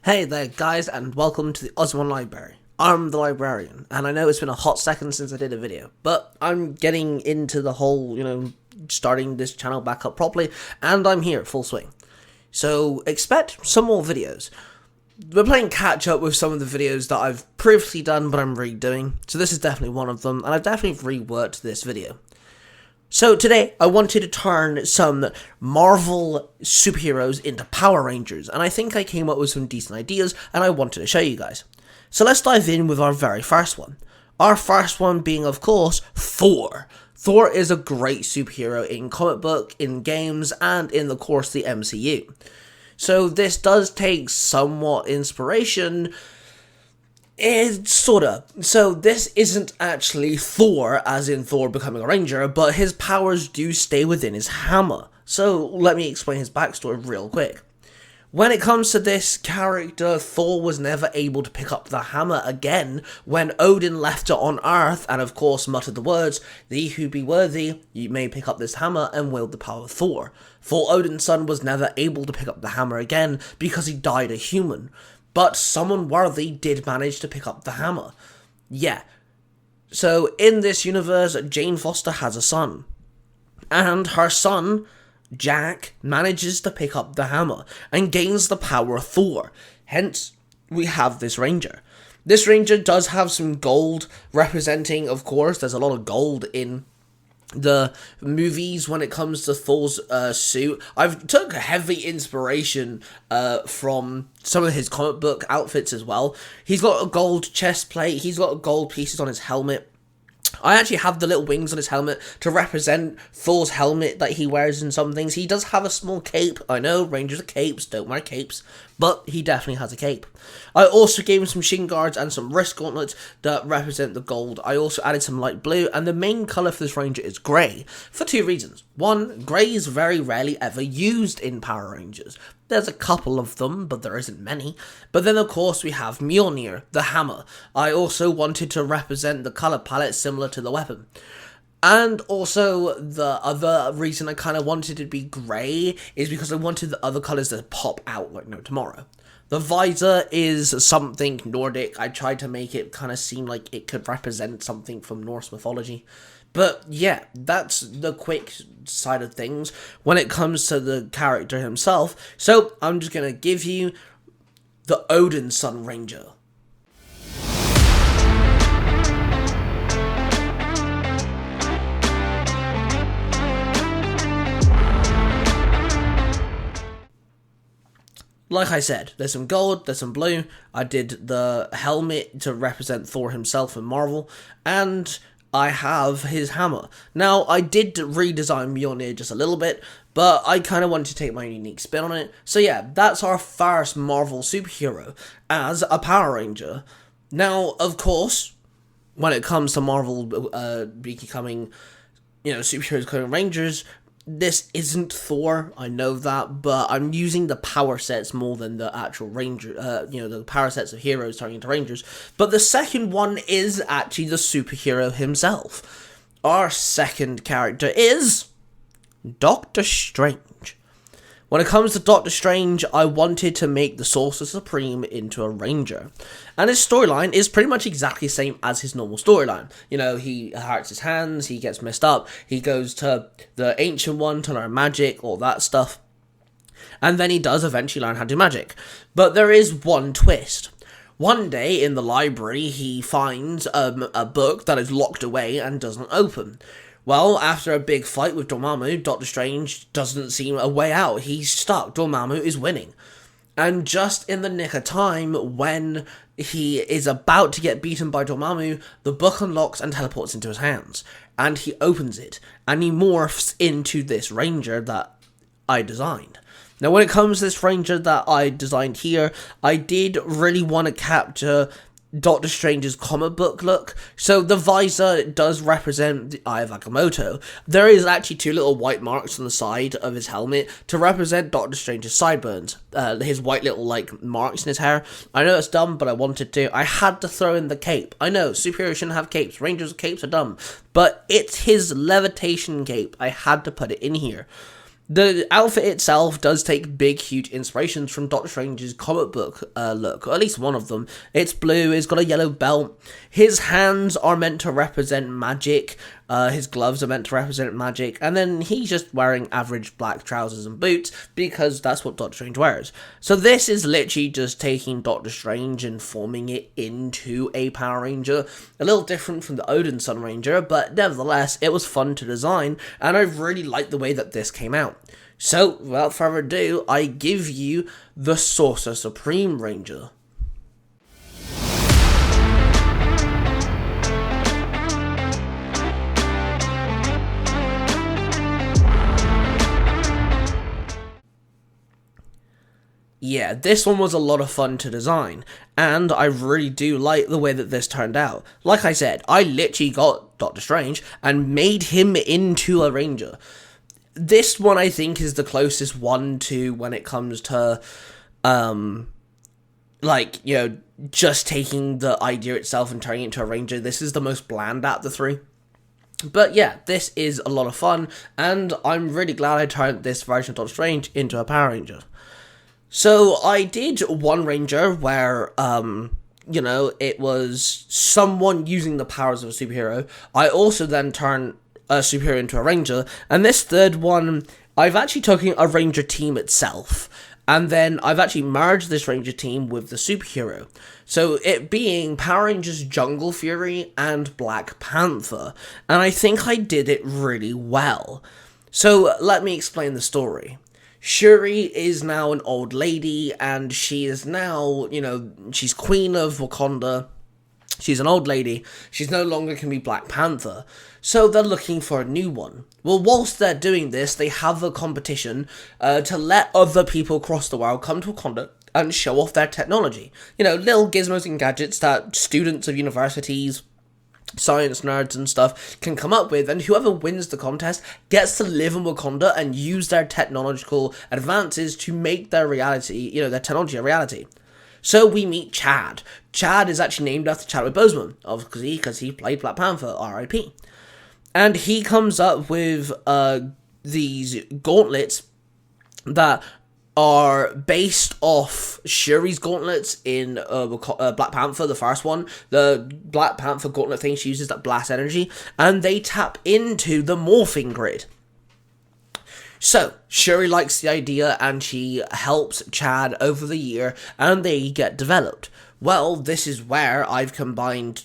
Hey there guys, and welcome to the Ozzimon Library. I'm the librarian, and I know it's been a hot second since I did a video, but I'm getting into the whole, starting this channel back up properly, and I'm here, full swing. So expect some more videos. We're playing catch up with some of the videos that I've previously done, but I'm redoing, so this is definitely one of them, and I've definitely reworked this video. So today, I wanted to turn some Marvel superheroes into Power Rangers, and I think I came up with some decent ideas, and I wanted to show you guys. So let's dive in with our very first one. Our first one being, of course, Thor. Thor is a great superhero in comic book, in games, and in, of course, the MCU. So this does take somewhat inspiration. Sorta. So this isn't actually Thor, as in Thor becoming a ranger, but his powers do stay within his hammer. So let me explain his backstory real quick. When it comes to this character, Thor was never able to pick up the hammer again when Odin left it on Earth and of course muttered the words, "Thee who be worthy, you may pick up this hammer," and wield the power of Thor. For Odin's son was never able to pick up the hammer again because he died a human. But someone worthy did manage to pick up the hammer. Yeah. So in this universe, Jane Foster has a son. And her son, Jack, manages to pick up the hammer and gains the power of Thor. Hence, we have this ranger. This ranger does have some gold representing, of course, there's a lot of gold in the movies when it comes to Thor's suit. I've took heavy inspiration from some of his comic book outfits as well. He's got a gold chest plate, he's got gold pieces on his helmet. I actually have the little wings on his helmet to represent Thor's helmet that he wears in some things. He does have a small cape. I know, Rangers are capes, don't wear capes, but he definitely has a cape. I also gave him some shin guards and some wrist gauntlets that represent the gold. I also added some light blue, and the main colour for this ranger is grey, for two reasons. One, grey is very rarely ever used in Power Rangers. There's a couple of them, but there isn't many. But then, of course, we have Mjolnir, the hammer. I also wanted to represent the colour palette similar to the weapon. And also, the other reason I kind of wanted it to be grey is because I wanted the other colours to pop out like no tomorrow. The visor is something Nordic. I tried to make it kind of seem like it could represent something from Norse mythology. But yeah, that's the quick side of things when it comes to the character himself. So I'm just going to give you the Odin Sun Ranger. Like I said, there's some gold, there's some blue. I did the helmet to represent Thor himself in Marvel, and I have his hammer. Now, I did redesign Mjolnir just a little bit, but I kind of wanted to take my unique spin on it. So yeah, that's our first Marvel superhero as a Power Ranger. Now, of course, when it comes to Marvel becoming, superheroes becoming Rangers, this isn't Thor, I know that, but I'm using the power sets more than the actual Ranger, the power sets of heroes turning into Rangers. But the second one is actually the superhero himself. Our second character is Doctor Strange. When it comes to Doctor Strange, I wanted to make the Sorcerer Supreme into a Ranger. And his storyline is pretty much exactly the same as his normal storyline. He hurts his hands, he gets messed up, he goes to the Ancient One to learn magic, all that stuff. And then he does eventually learn how to do magic. But there is one twist. One day in the library, he finds a book that is locked away and doesn't open. Well, after a big fight with Dormammu, Doctor Strange doesn't see a way out. He's stuck. Dormammu is winning. And just in the nick of time, when he is about to get beaten by Dormammu, the book unlocks and teleports into his hands. And he opens it, and he morphs into this ranger that I designed. Now, when it comes to this ranger that I designed here, I did really want to capture Doctor Strange's comic book look. So the visor does represent the Eye of Agamotto. There is actually two little white marks on the side of his helmet to represent Doctor Strange's sideburns. His white little marks in his hair. I know it's dumb, but I wanted to. I had to throw in the cape. I know, superheroes shouldn't have capes. Rangers' capes are dumb. But it's his levitation cape. I had to put it in here. The outfit itself does take big, huge inspirations from Doctor Strange's comic book look, or at least one of them. It's blue, it's got a yellow belt, his hands are meant to represent magic, his gloves are meant to represent magic, and then he's just wearing average black trousers and boots, because that's what Doctor Strange wears. So this is literally just taking Doctor Strange and forming it into a Power Ranger, a little different from the Odin Sun Ranger, but nevertheless, it was fun to design, and I really liked the way that this came out. So, without further ado, I give you the Sorcerer Supreme Ranger. Yeah, this one was a lot of fun to design, and I really do like the way that this turned out. Like I said, I literally got Doctor Strange and made him into a Ranger. This one, I think, is the closest one to when it comes to, just taking the idea itself and turning it into a Ranger. This is the most bland out of the three. But yeah, this is a lot of fun, and I'm really glad I turned this version of Doctor Strange into a Power Ranger. So, I did one Ranger where, it was someone using the powers of a superhero. I also then turned a superhero into a Ranger, and this third one, I've actually taken a Ranger team itself, and then I've actually merged this Ranger team with the superhero. So it being Power Rangers Jungle Fury and Black Panther, and I think I did it really well. So let me explain the story. Shuri is now an old lady, and she is now, she's Queen of Wakanda. She's an old lady. She's no longer can be Black Panther. So they're looking for a new one. Well, whilst they're doing this, they have a competition to let other people across the world come to Wakanda and show off their technology. Little gizmos and gadgets that students of universities, science nerds and stuff can come up with, and whoever wins the contest gets to live in Wakanda and use their technological advances to make their reality, their technology a reality. So we meet Chad. Chad is actually named after Chadwick Boseman, obviously, because he played Black Panther, R.I.P. And he comes up with these gauntlets that are based off Shuri's gauntlets in Black Panther, the first one. The Black Panther gauntlet thing, she uses that blast energy, and they tap into the morphing grid. So, Shuri likes the idea, and she helps Chad over the year, and they get developed. Well, this is where I've combined,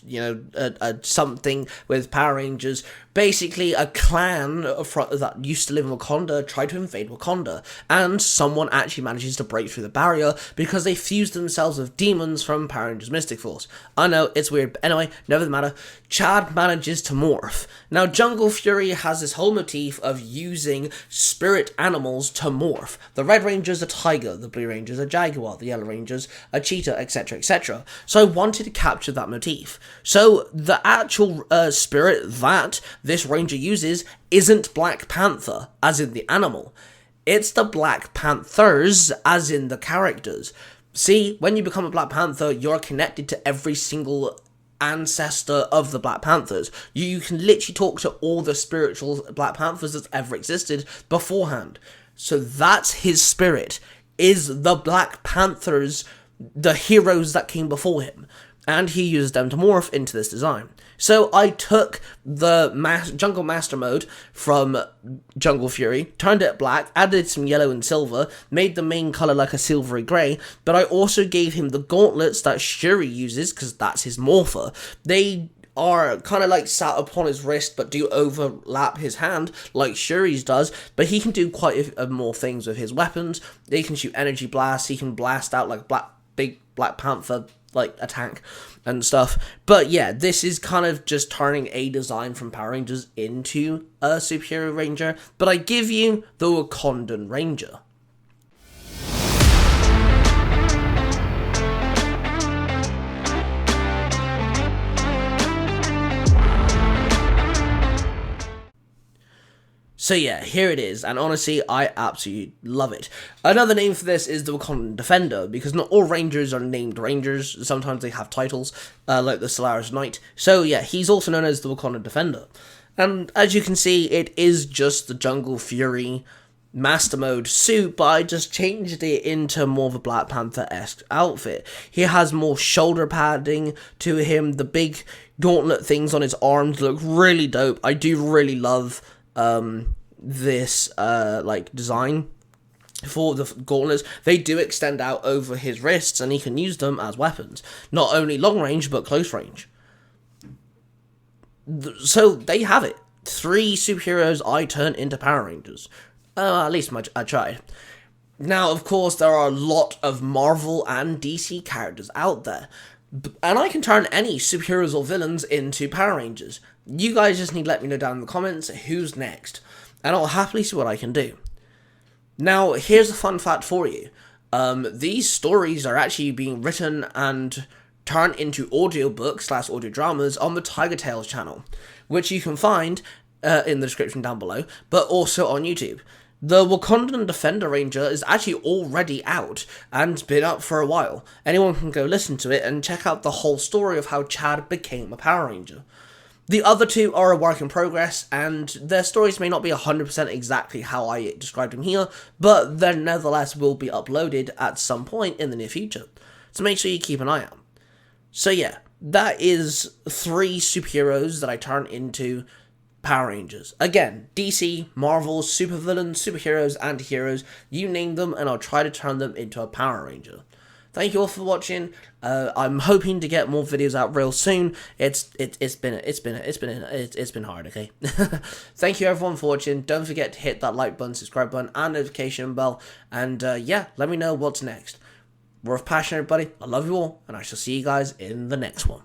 something with Power Rangers. Basically, a clan that used to live in Wakanda tried to invade Wakanda, and someone actually manages to break through the barrier because they fused themselves with demons from Power Rangers Mystic Force. I know, it's weird, but anyway, never matter. Chad manages to morph. Now, Jungle Fury has this whole motif of using spirit animals to morph. The Red Ranger's a tiger, the Blue Ranger's a jaguar, the Yellow Ranger's a cheetah, etc., etc. So I wanted to capture that motif. So the actual spirit that this Ranger uses isn't Black Panther, as in the animal. It's the Black Panthers, as in the characters. See, when you become a Black Panther, you're connected to every single ancestor of the Black Panthers. You can literally talk to all the spiritual Black Panthers that's ever existed beforehand. So that's his spirit, is the Black Panthers, the heroes that came before him. And he used them to morph into this design. So I took the Jungle Master mode from Jungle Fury, turned it black, added some yellow and silver, made the main colour like a silvery grey, but I also gave him the gauntlets that Shuri uses, because that's his morpher. They are kind of like sat upon his wrist, but do overlap his hand, like Shuri's does, but he can do quite more things with his weapons. They can shoot energy blasts, he can blast out like big Black Panther attack and stuff. But yeah, this is kind of just turning a design from Power Rangers into a superhero Ranger, but I give you the Wakandan Ranger. So yeah, here it is, and honestly, I absolutely love it. Another name for this is the Wakandan Defender, because not all Rangers are named Rangers, sometimes they have titles, like the Solaris Knight. So yeah, he's also known as the Wakandan Defender. And as you can see, it is just the Jungle Fury Master Mode suit, but I just changed it into more of a Black Panther-esque outfit. He has more shoulder padding to him. The big gauntlet things on his arms look really dope. I do really love this like design for the gauntlets. They do extend out over his wrists, and he can use them as weapons, not only long range but close range. So there you have it. 3 superheroes I turned into Power Rangers. At least I tried. Now, of course, there are a lot of Marvel and DC characters out there, and I can turn any superheroes or villains into Power Rangers. You guys just need to let me know down in the comments who's next, and I'll happily see what I can do. Now, here's a fun fact for you. These stories are actually being written and turned into audiobooks / audio dramas on the Tiger Tales channel, which you can find in the description down below, but also on YouTube. The Wakandan Defender Ranger is actually already out and been up for a while. Anyone can go listen to it and check out the whole story of how Chad became a Power Ranger. The other 2 are a work in progress, and their stories may not be 100% exactly how I described them here, but they nevertheless will be uploaded at some point in the near future. So make sure you keep an eye out. So yeah, that is 3 superheroes that I turned into Power Rangers. Again, DC, Marvel, supervillains, superheroes, anti-heroes, you name them, and I'll try to turn them into a Power Ranger. Thank you all for watching. I'm hoping to get more videos out real soon. It's been hard, okay? Thank you everyone for watching. Don't forget to hit that like button, subscribe button, and notification bell. And yeah, let me know what's next. We're of passion, everybody. I love you all, and I shall see you guys in the next one.